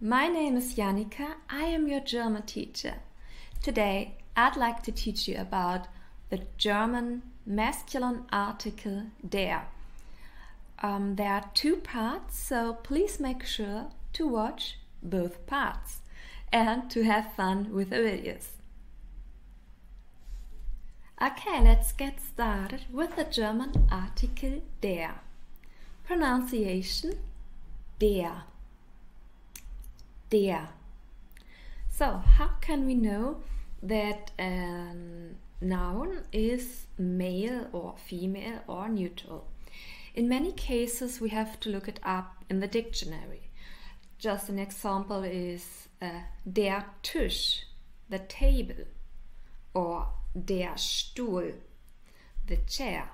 My name is Janika. I am your German teacher. Today I'd like to teach you about the German masculine article der. There are two parts, so please make sure to watch both parts and to have fun with the videos. Okay, let's get started with the German article der. Pronunciation der. Der. So, how can we know that a noun is male or female or neutral? In many cases we have to look it up in the dictionary. Just an example is der Tisch, the table, or der Stuhl, the chair.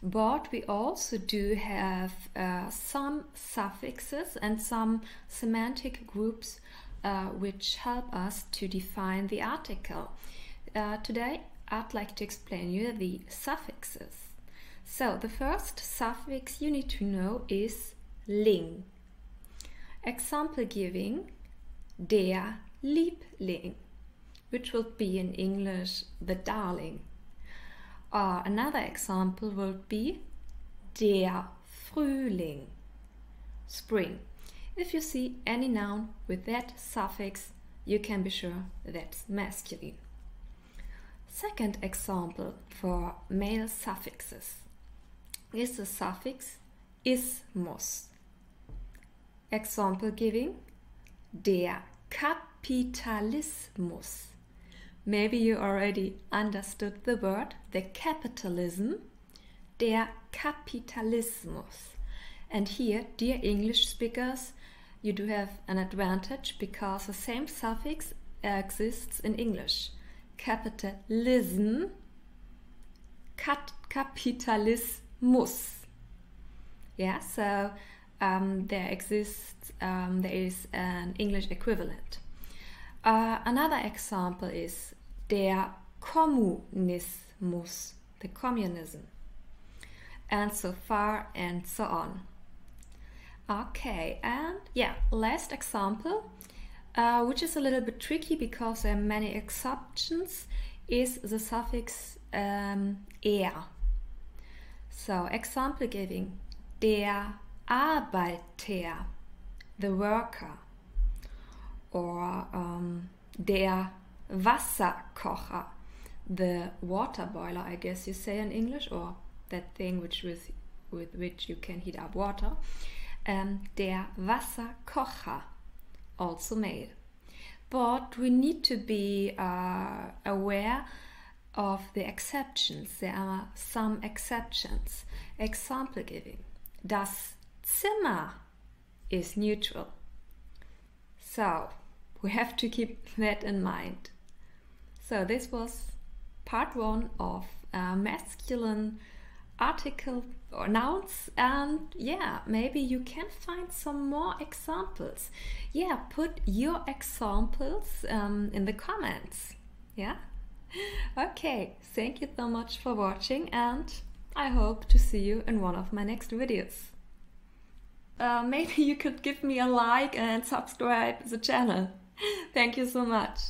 But we also do have some suffixes and some semantic groups which help us to define the article. Today I'd like to explain you the suffixes. So the first suffix you need to know is ling. Example giving der Liebling, which will be in English the darling. Another example would be der Frühling, spring. If you see any noun with that suffix, you can be sure that's masculine. Second example for male suffixes is the suffix ismus. Example giving der Kapitalismus. Maybe you already understood the word, the capitalism, der Kapitalismus. And here, dear English speakers, you do have an advantage because the same suffix exists in English. Capitalism, Kapitalismus. Yeah, so there is an English equivalent. Another example is der Kommunismus, the communism, and so far and so on. Okay, and yeah, last example, which is a little bit tricky because there are many exceptions, is the suffix er. So, example giving der Arbeiter, the worker, or der Wasserkocher, the water boiler, I guess you say in English, or that thing with which you can heat up water. Der Wasserkocher, also male. But we need to be aware of the exceptions. There are some exceptions. Example giving. Das Zimmer is neutral. So, we have to keep that in mind. So this was part 1 of masculine article or nouns, and yeah, maybe you can find some more examples. Yeah, put your examples in the comments. Yeah? Okay, thank you so much for watching, and I hope to see you in one of my next videos. Maybe you could give me a like and subscribe the channel. Thank you so much.